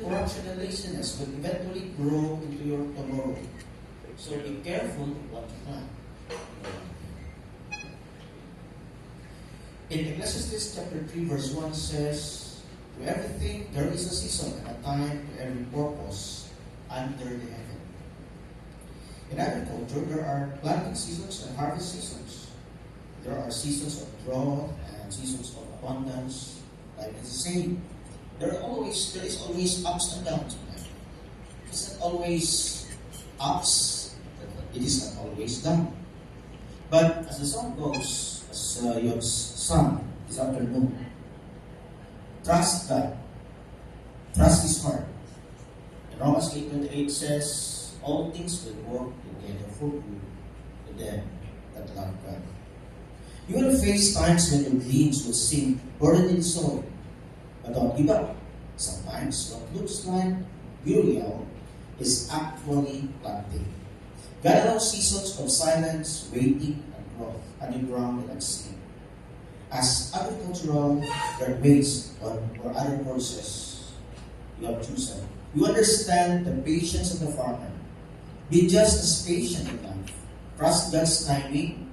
corruption and laziness will eventually grow into your tomorrow. So be careful what you plant. In Ecclesiastes chapter 3 verse 1 says, to everything there is a season and a time to every purpose under the heaven. In agriculture, there are planting seasons and harvest seasons. There are seasons of drought and seasons of abundance. Like it's the same. There is always ups and downs. It's not always ups, it is not always down. But as the song goes, as you have sung this afternoon, trust God. Trust His heart. And Romans 8:28 says, all things will work together for good to them that love God. You will face times when your dreams will seem buried in soil, but don't give up. Sometimes what looks like burial is actually planting. God allows seasons of silence, waiting, and growth underground and unseen. As agricultural graduates or other courses you have chosen, you understand the patience of the farmer. Be just as patient in life. Trust God's timing,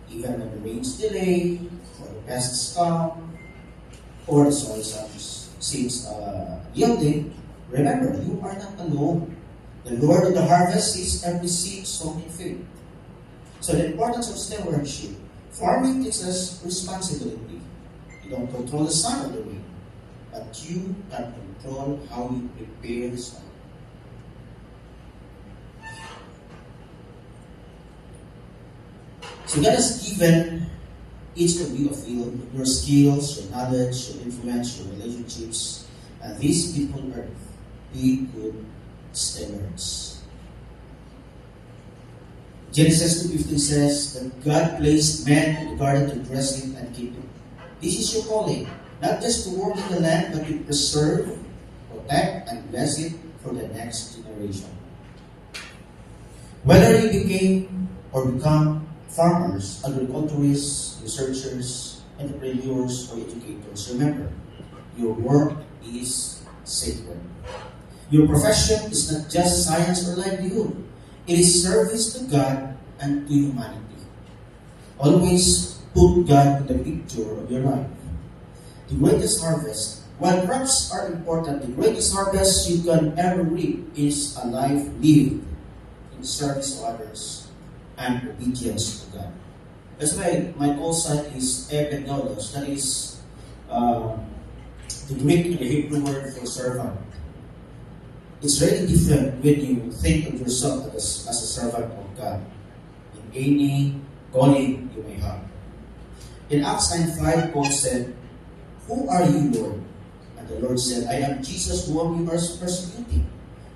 even when the rains delay, or the pests come, or the soil seems yielding. Remember, you are not alone. The Lord of the harvest sees every seed sown in faith. So the importance of stewardship. Farming teaches us responsibility. You don't control the sun or the rain, but you can control how you prepare the soil. So God has given each of you a field, your skills, your knowledge, your influence, your relationships, and these people are be good stewards. Genesis 2:15 says that God placed man in the garden to dress it and keep it. This is your calling, not just to work in the land, but to preserve, protect, and bless it for the next generation. Whether you become farmers, agriculturists, researchers, entrepreneurs, or educators, remember, your work is sacred. Your profession is not just science or livelihood. It is service to God and to humanity. Always put God in the picture of your life. The greatest harvest, while crops are important, the greatest harvest you can ever reap is a life lived in service to others and obedience to God. That's why my call sign is epignodos. That is the Greek and the Hebrew word for servant. It's very different when you think of yourself as a servant of God in any calling you may have. In Acts 9:5, Paul said, "Who are you, Lord?" And the Lord said, "I am Jesus whom you are persecuting.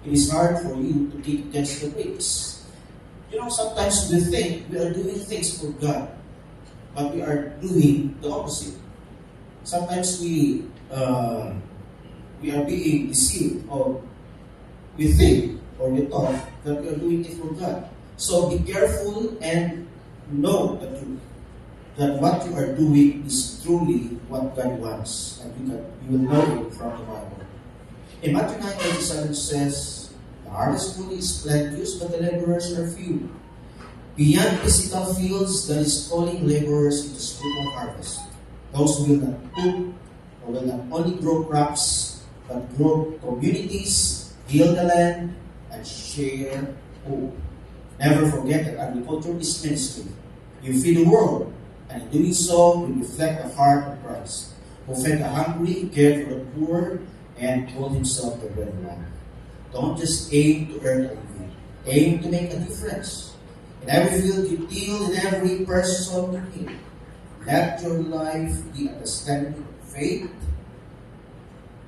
It is hard for you to kick against the pricks." You know, sometimes we think we are doing things for God, but we are doing the opposite. Sometimes we are being deceived, or we think or we thought that we are doing it for God. So be careful and know the truth, that what you are doing is truly what God wants, and you will know it from the Bible. In Matthew 9:37 says, "The harvest truly is plenteous, but the laborers are few." Beyond physical fields, God is calling laborers into spiritual harvest. Those who will not cook or will not only grow crops, but grow communities, heal the land, and share hope. Never forget that agriculture is ministry. You feed the world, and in doing so, you reflect the heart of Christ, who fed the hungry, cared for the poor, and called himself the bread of life. Don't just aim to earn a living. Aim to make a difference. In every field you till, in every person you heal. Let your life be understanding of faith,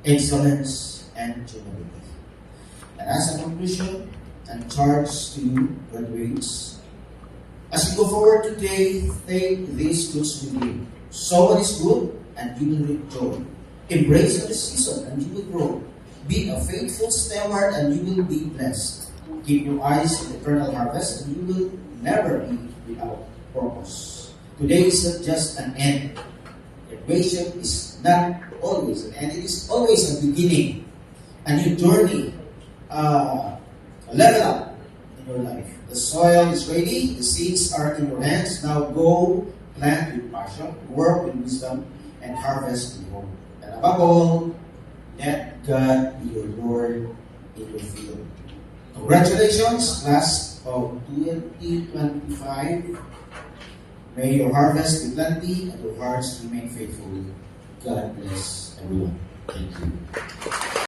excellence, and humility. And as a conclusion and charge to you, graduates, as you go forward today, take these truths with you. Sow what is good, and you will reap joy. Embrace the season, and you will grow. Be a faithful steward, and you will be blessed. Keep your eyes on the eternal harvest, and you will never be without purpose. Today is not just an end. Graduation is not always an end. It is always a beginning. a new journey, level up in your life. The soil is ready, the seeds are in your hands. Now go plant with passion, work with wisdom, and harvest with hope. And above all, let God be your Lord in your field. Congratulations, class of 2025. May your harvest be plenty and your hearts remain faithful. God bless everyone. Thank you.